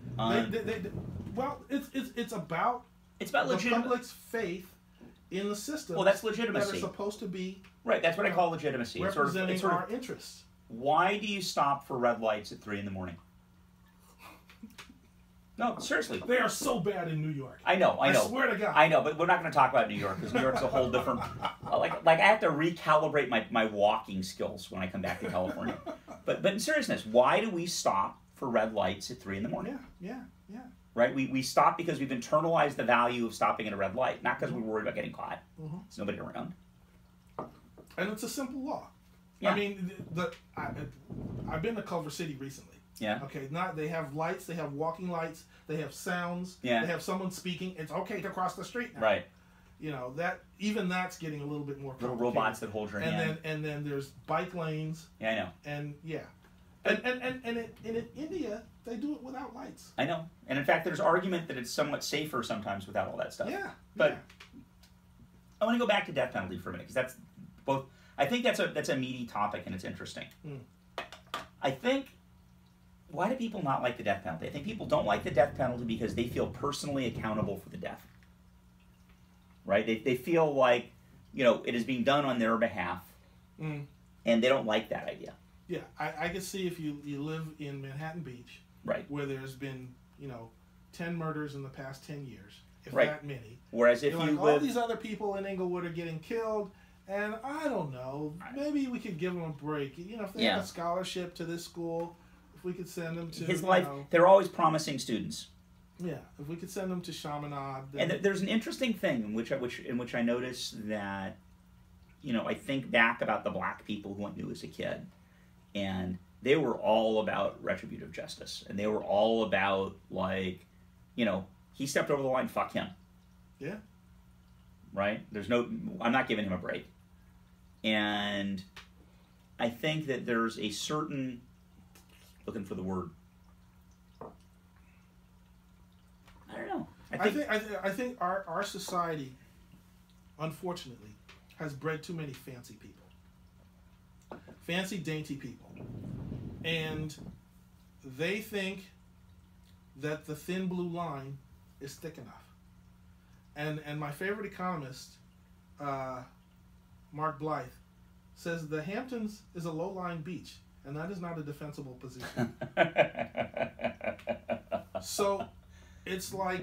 Well, it's about legitimate. The public's faith in the system. Well, that's legitimacy. That are supposed to be right. That's what I call legitimacy. Representing our interests. Why do you stop for red lights at 3 a.m? No, seriously. They are so bad in New York. I know. I swear to God. I know, but we're not going to talk about New York because New York's a whole different. Like I have to recalibrate my walking skills when I come back to California. But in seriousness, why do we stop for red lights at 3 a.m? Yeah. Right? We stop because we've internalized the value of stopping at a red light, not because we're worried about getting caught. There's nobody around. And it's a simple law. Yeah. I mean, I've been to Culver City recently. Yeah. Okay, not they have lights, they have walking lights, they have sounds, Yeah. they have someone speaking. It's okay to cross the street now. Right. You know, that even that's getting a little bit more Little complicated. robots that hold your hand. And then there's bike lanes. Yeah, I know. And yeah. And in India they do it without lights. I know. And in fact there's argument that it's somewhat safer sometimes without all that stuff. Yeah. But yeah. I want to go back to death penalty for a minute because that's both. I think that's a meaty topic and it's interesting. I think, why do people not like the death penalty? I think people don't like the death penalty because they feel personally accountable for the death. Right? They feel like, you know, it is being done on their behalf, and they don't like that idea. Yeah, I can see if you live in Manhattan Beach, right, where there's been, you know, 10 murders in the past 10 years, if right. that many. Whereas if you live... all these other people in Inglewood are getting killed, and I don't know, maybe we could give them a break. You know, if they have a scholarship to this school, if we could send them to his life. They're always promising students. Yeah, if we could send them to Chaminade. And there's an interesting thing in which I noticed that, you know, I think back about the black people who I knew as a kid, and they were all about retributive justice, and they were all about, like, you know, he stepped over the line, fuck him. Yeah. Right? I'm not giving him a break. And I think that there's a certain, looking for the word, I don't know. I think our society, unfortunately, has bred too many fancy people. Fancy, dainty people. And they think that the thin blue line is thick enough. And my favorite economist, Mark Blythe, says the Hamptons is a low-lying beach, and that is not a defensible position. So it's like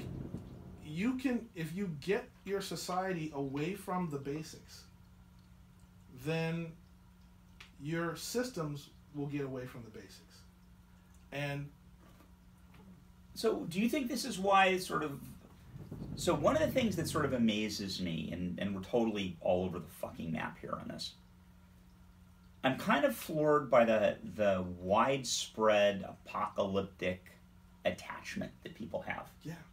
if you get your society away from the basics, then your systems will get away from the basics. And so do you think this is why so one of the things that sort of amazes me, and we're totally all over the fucking map here on this, I'm kind of floored by the widespread apocalyptic attachment that people have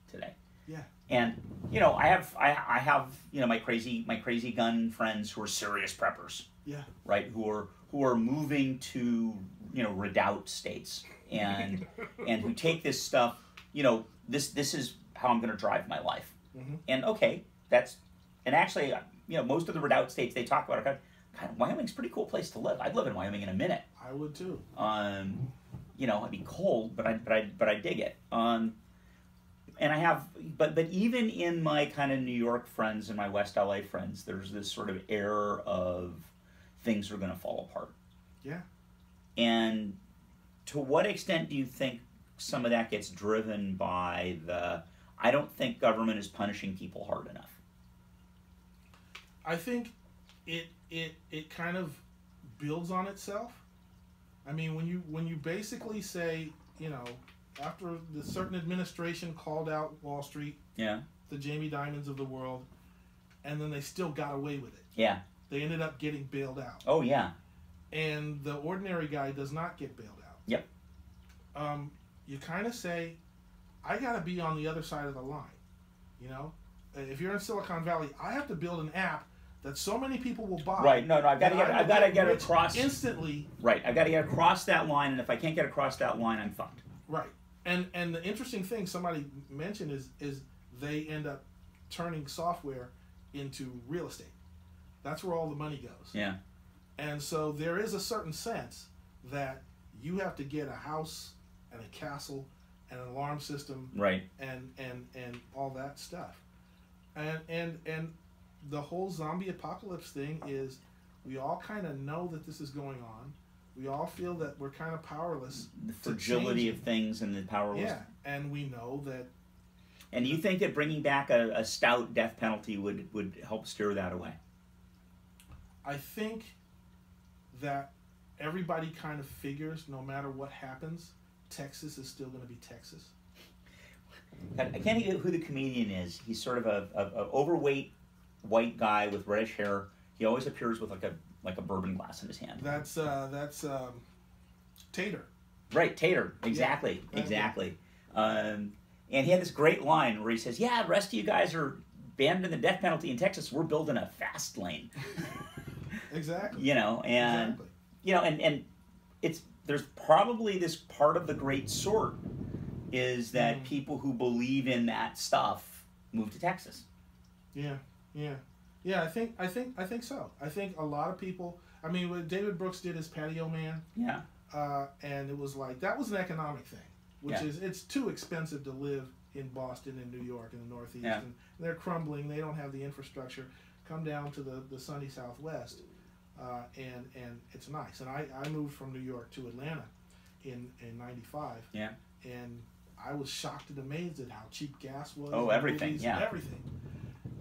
today. Yeah. And you know, I have you know my crazy gun friends who are serious preppers. Yeah. Right, who are moving to, you know, redoubt states and who take this stuff, you know, this is how I'm going to drive my life. Mm-hmm. And okay, and actually, you know, most of the redoubt states they talk about are kind of, Wyoming's a pretty cool place to live. I'd live in Wyoming in a minute. I would too. You know, it'd be cold, but I dig it. And I have, but even in my kind of New York friends and my West LA friends, there's this sort of air of things are going to fall apart. Yeah. And to what extent do you think some of that gets driven by I don't think government is punishing people hard enough? I think it kind of builds on itself. I mean, when you basically say, you know, after the certain administration called out Wall Street, the Jamie Dimons of the world, and then they still got away with it. Yeah. They ended up getting bailed out. Oh, yeah. And the ordinary guy does not get bailed out. Yep. You kind of say, I got to be on the other side of the line. You know? If you're in Silicon Valley, I have to build an app that so many people will buy. Right. No, I've got to get across instantly. Right. I've got to get across that line, and if I can't get across that line, I'm fucked. Right. And the interesting thing somebody mentioned is they end up turning software into real estate. That's where all the money goes. Yeah. And so there is a certain sense that you have to get a house and a castle and an alarm system, right, and all that stuff. And the whole zombie apocalypse thing is, we all kind of know that this is going on. We all feel that we're kind of powerless. The fragility of things and the powerless. Yeah, and we know that. And you think that bringing back a stout death penalty would help steer that away? I think that everybody kind of figures no matter what happens, Texas is still going to be Texas. I can't think of who the comedian is. He's sort of a overweight white guy with reddish hair. He always appears with like a bourbon glass in his hand. That's Tater. Right, Tater. Exactly, exactly. And he had this great line where he says, "Yeah, the rest of you guys are abandoning the death penalty in Texas. We're building a fast lane." Exactly. You know, and exactly. you know, and it's there's probably this part of the great sort is that people who believe in that stuff move to Texas. Yeah, yeah, yeah. I think so. I think a lot of people. I mean, what David Brooks did as Patio Man. Yeah. And it was like that was an economic thing, which Yeah. is it's too expensive to live in Boston and New York and the Northeast, Yeah. and they're crumbling. They don't have the infrastructure. Come down to the sunny Southwest, and it's nice. And I moved from New York to Atlanta in '95. Yeah. And I was shocked and amazed at how cheap gas was. Oh, everything. Movies, Yeah. everything.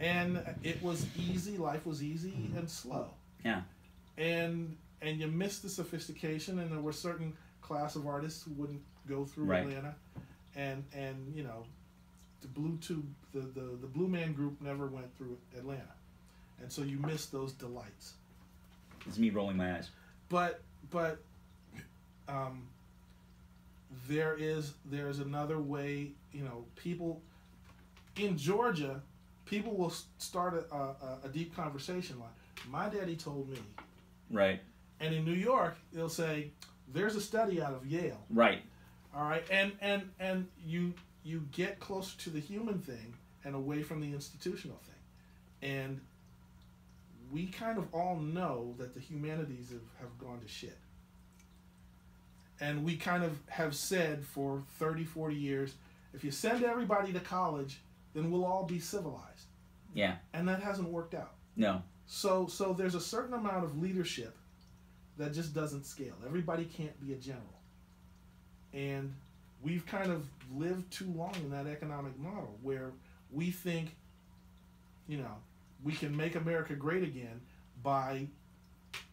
And it was easy. Life was easy and slow. Yeah. And you missed the sophistication, and there were certain class of artists who wouldn't go through Right. Atlanta, and you know, the the Blue Man Group never went through Atlanta, and so you missed those delights. It's me rolling my eyes. But there's another way. You know, people in Georgia, people will start a deep conversation like, "My daddy told me." Right. And in New York, they'll say, "There's a study out of Yale." Right. All right, and you get closer to the human thing and away from the institutional thing, and we kind of all know that the humanities have gone to shit, and we kind of have said for 30, 40 years, if you send everybody to college, then we'll all be civilized. Yeah. And that hasn't worked out. No. So there's a certain amount of leadership that just doesn't scale. Everybody can't be a general. And we've kind of lived too long in that economic model where we think, you know, we can make America great again by,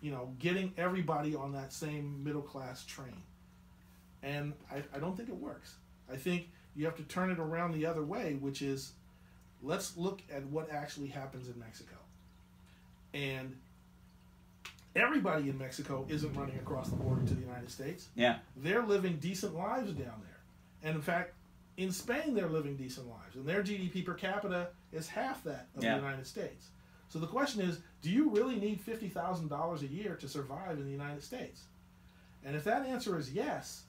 you know, getting everybody on that same middle class train. And I don't think it works. I think you have to turn it around the other way, which is, let's look at what actually happens in Mexico. And everybody in Mexico isn't running across the border to the United States. Yeah. They're living decent lives down there. And in fact, in Spain, they're living decent lives. And their GDP per capita is half that of the United States. So the question is, do you really need $50,000 a year to survive in the United States? And if that answer is yes,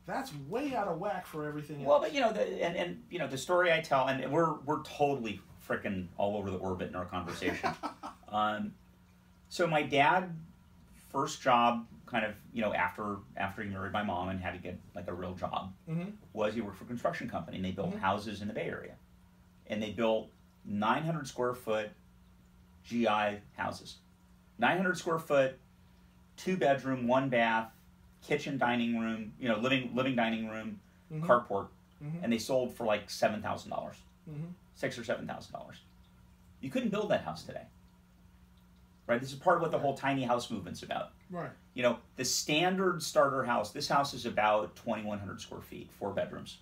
that's way out of whack for everything else. Well, but you know, and you know, the story I tell, and we're totally frickin' all over the orbit in our conversation. So my dad, first job, kind of, you know, after he married my mom and had to get like a real job, was he worked for a construction company, and they built houses in the Bay Area, and they built 900 square foot GI houses, 900 square foot, 2-bedroom, 1-bath, kitchen, dining room, you know, living dining room, carport, and they sold for like $7,000, $6,000 or $7,000. You couldn't build that house today. Right, this is part of what the whole tiny house movement's about. Right. You know, the standard starter house, this house is about 2,100 square feet, 4 bedrooms.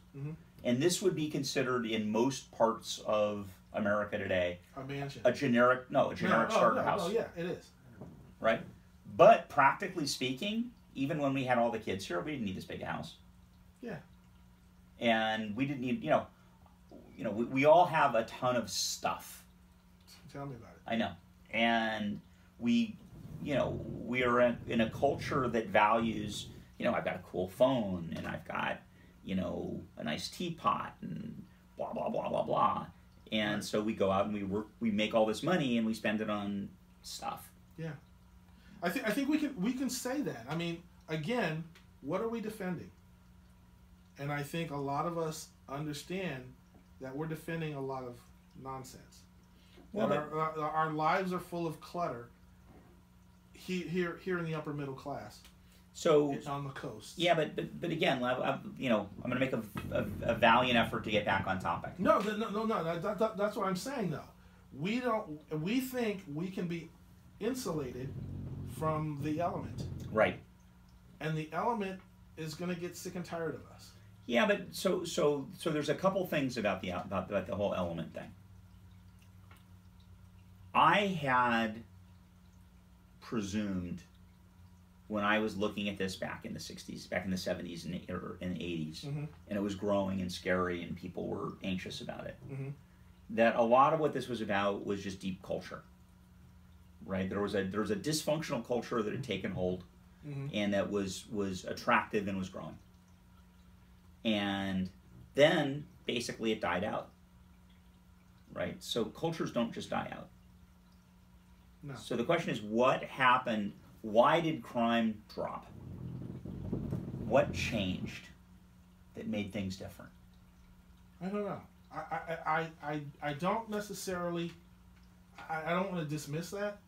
And this would be considered in most parts of America today a mansion. A generic starter house. Oh, yeah, it is. Right? But practically speaking, even when we had all the kids here, we didn't need this big a house. Yeah. And we didn't need, you know, we all have a ton of stuff. Tell me about it. I know. And we are in a culture that values, you know, I've got a cool phone, and I've got, you know, a nice teapot, and blah, blah, blah, blah, blah. And so we go out and we make all this money, and we spend it on stuff. Yeah. I think we can say that. I mean, again, what are we defending? And I think a lot of us understand that we're defending a lot of nonsense. Well, our lives are full of clutter here in the upper middle class. So on the coast. Yeah, but again, you know, I'm going to make a valiant effort to get back on topic. No. That's what I'm saying. Though we think we can be insulated from the element. Right. And the element is going to get sick and tired of us. Yeah, but so there's a couple things about the whole element thing. I had presumed when I was looking at this back in the 60s, back in the 70s or in the 80s, Mm-hmm. and it was growing and scary and people were anxious about it, Mm-hmm. that a lot of what this was about was just deep culture, right? There was a dysfunctional culture that had taken hold, Mm-hmm. and that was attractive and was growing. And then, basically, it died out, right? So cultures don't just die out. No. So the question is, what happened? Why did crime drop? What changed that made things different? I don't know. I don't necessarily. I don't want to dismiss that,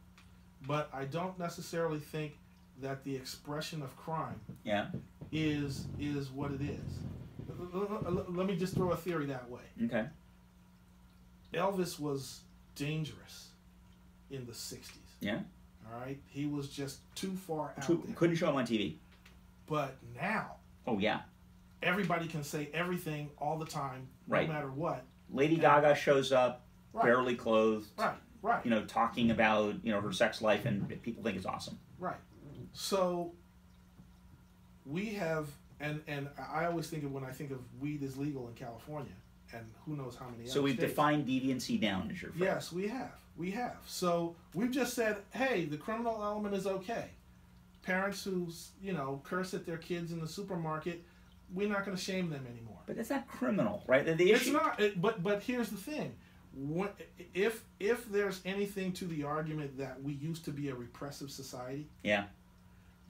but I don't necessarily think that the expression of crime Yeah. is what it is. Let me just throw a theory that way. Okay. Elvis was dangerous in the 60s. Yeah. All right? He was just too far out there. Couldn't show him on TV. But now, Oh yeah. everybody can say everything all the time, Right. no matter what. Lady Gaga shows up, Right. barely clothed, Right. you know, talking about, you know, her sex life, and people think it's awesome. Right. So we have, and I always think of, when I think of weed is legal in California, and who knows how many So other we've states. defined deviancy down, as your phrase. Yes, we have. We have. So we've just said, hey, the criminal element is okay. Parents who, you know, curse at their kids in the supermarket, we're not going to shame them anymore. But that's not criminal, right? The It's issue. not. But here's the thing. If there's anything to the argument that we used to be a repressive society, Yeah.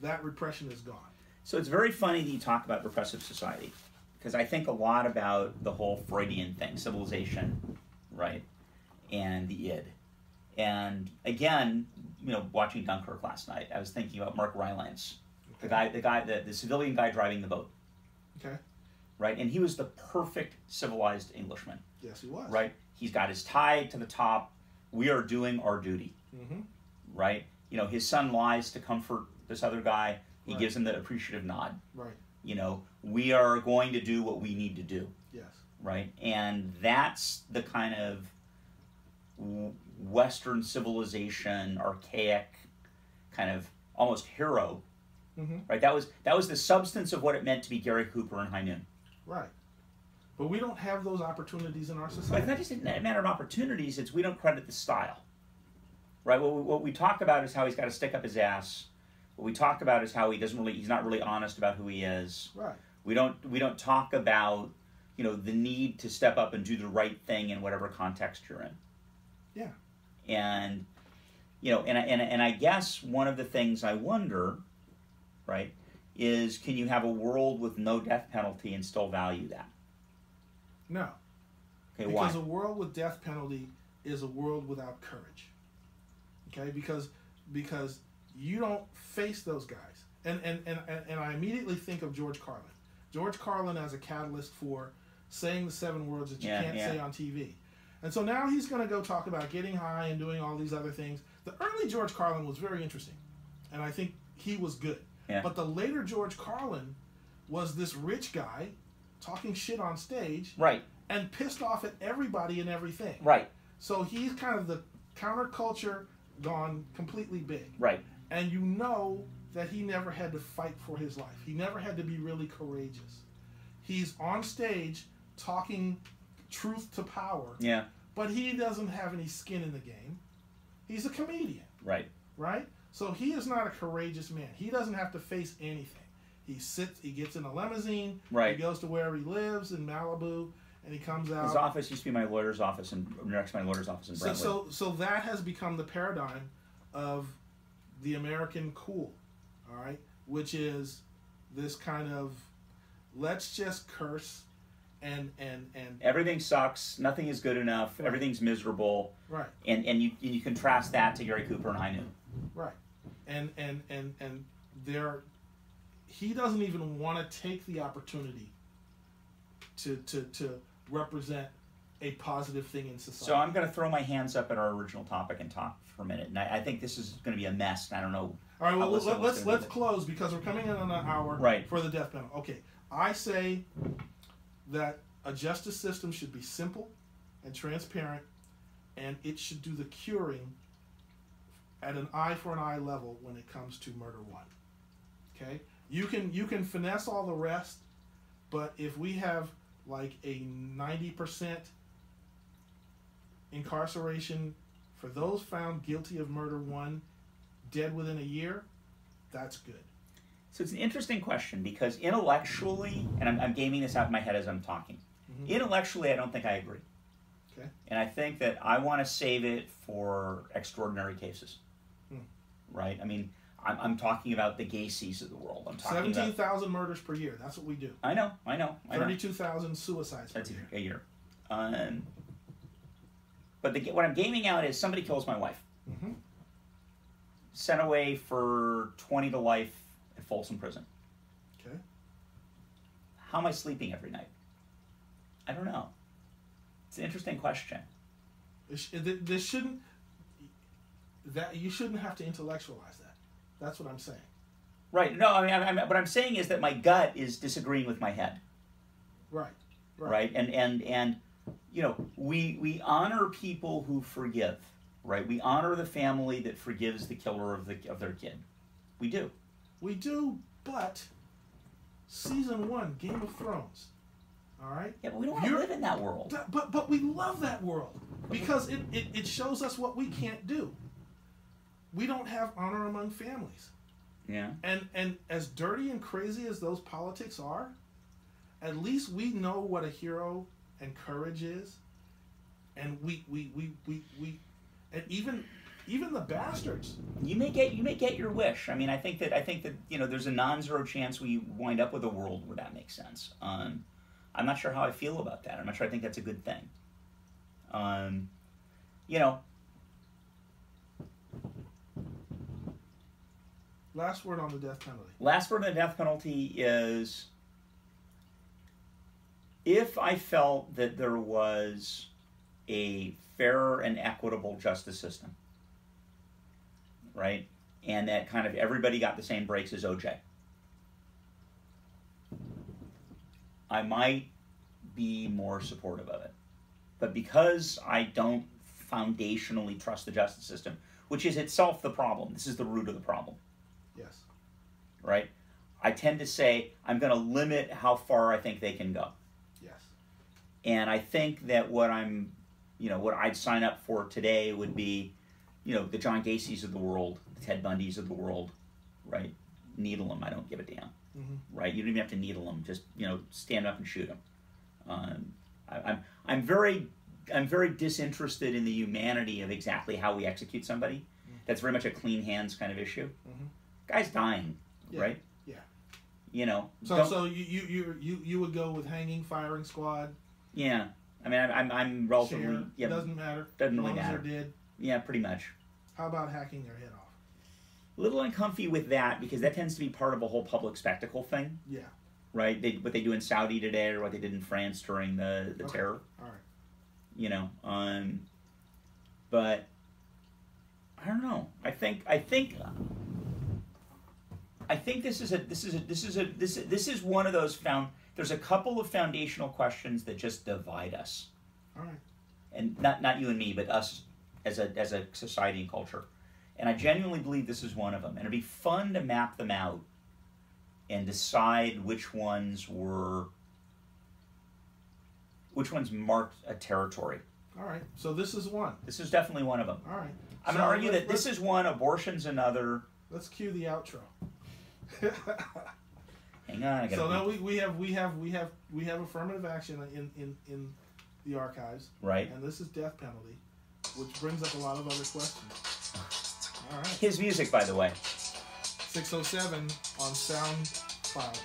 that repression is gone. So it's very funny that you talk about repressive society, because I think a lot about the whole Freudian thing, civilization, right, and the id. And again, you know, watching Dunkirk last night, I was thinking about Mark Rylance, the civilian guy driving the boat, Okay. right? And he was the perfect civilized Englishman, Yes, he was. right? He's got his tie to the top. We are doing our duty, Mm-hmm. right? You know, his son lies to comfort this other guy. He Right. gives him the appreciative nod. Right. You know, we are going to do what we need to do, Yes. right? And that's the kind of Western civilization, archaic, kind of almost hero, Mm-hmm. right? That was the substance of what it meant to be Gary Cooper in High Noon. Right. But we don't have those opportunities in our But society. it's not just a matter of opportunities; it's we don't credit the style, right? What we talk about is how he's got to stick up his ass. What we talk about is how he's not really honest about who he is. Right. We don't talk about, you know, the need to step up and do the right thing in whatever context you're in. Yeah. And, you know, and I guess one of the things I wonder, right, is can you have a world with no death penalty and still value that? No. Okay, why? Because a world with death penalty is a world without courage. Okay? Because you don't face those guys. And I immediately think of George Carlin. George Carlin as a catalyst for saying the 7 words that you can't say on TV. And so now he's going to go talk about getting high and doing all these other things. The early George Carlin was very interesting, and I think he was good. Yeah. But the later George Carlin was this rich guy talking shit on stage, Right. and pissed off at everybody and everything. Right. So he's kind of the counterculture gone completely big. Right. And you know that he never had to fight for his life. He never had to be really courageous. He's on stage talking truth to power, Yeah. but he doesn't have any skin in the game. He's a comedian, Right. right? So he is not a courageous man. He doesn't have to face anything. He sits, he gets in a limousine, Right. he goes to wherever he lives in Malibu, and he comes out. His office used to be my lawyer's office, and next to my lawyer's office in Brentwood. So that has become the paradigm of the American cool, all right? Which is this kind of, let's just curse and Everything sucks. Nothing is good enough. Right. Everything's miserable. right, And you contrast that to Gary Cooper and High Noon. right, and there, he doesn't even want to take the opportunity to represent a positive thing in society. So I'm going to throw my hands up at our original topic and talk for a minute. And I think this is going to be a mess. And I don't know. All right, well, how let's close because we're coming in on an hour Right. for the death penalty. Okay, I say that a justice system should be simple and transparent, and it should do the curing at an eye for an eye level when it comes to murder one. Okay, you can finesse all the rest, but if we have like a 90% incarceration for those found guilty of murder one, dead within a year, that's good. So it's an interesting question because intellectually, and I'm gaming this out in my head as I'm talking, intellectually I don't think I agree. Okay. And I think that I want to save it for extraordinary cases. Right? I mean, I'm talking about the Gacy's of the world. I'm talking 17,000 murders per year. That's what we do. I know. 32,000 suicides per year. A year. But what I'm gaming out is somebody kills my wife. Sent away for 20 to life at Folsom Prison. Okay. How am I sleeping every night? I don't know. It's an interesting question. This shouldn't. That you shouldn't have to intellectualize that. That's what I'm saying. Right. No, I mean, what I'm saying is that my gut is disagreeing with my head. Right. Right. And you know, we honor people who forgive. Right. We honor the family that forgives the killer of their kid. We do. We do, but season 1, Game of Thrones. All right. Yeah, but we don't want to live in that world. But we love that world because it shows us what we can't do. We don't have honor among families. Yeah. And as dirty and crazy as those politics are, at least we know what a hero and courage is, and we and even the bastards. You may get your wish. I mean, I think that you know there's a non-zero chance we wind up with a world where that makes sense. I'm not sure how I feel about that. I'm not sure I think that's a good thing. You know. Last word on the death penalty. Last word on the death penalty is if I felt that there was a fair and equitable justice system, right, and that kind of everybody got the same breaks as OJ, I might be more supportive of it. But because I don't foundationally trust the justice system, which is itself the problem, this is the root of the problem. Yes. Right? I tend to say I'm going to limit how far I think they can go. Yes. And I think that what I'd sign up for today would be, the John Gacy's of the world, the Ted Bundy's of the world, right? Needle them. I don't give a damn. Right? You don't even have to needle them. Just, stand up and shoot them. I'm very disinterested in the humanity of exactly how we execute somebody. That's very much a clean hands kind of issue. Guy's dying, right? Yeah. So you would go with hanging, firing squad. Yeah. I mean, I'm relatively. Share, yeah, doesn't matter. Doesn't really matter. They're dead. Yeah, pretty much. How about hacking their head off? A little uncomfy with that because that tends to be part of a whole public spectacle thing. Yeah. Right. What they do in Saudi today, or what they did in France during the terror. All right. But I don't know. I think this is one of those there's a couple of foundational questions that just divide us. All right. And not you and me, but us as a society and culture. And I genuinely believe this is one of them. And it'd be fun to map them out and decide which ones marked a territory. All right. So this is one. This is definitely one of them. All right. I'm going to argue that this is one, abortion's another. Let's cue the outro. Hang on, I got. So now we have affirmative action in the archives. Right. And this is death penalty, which brings up a lot of other questions. All right. His music, by the way. 607 on SoundCloud.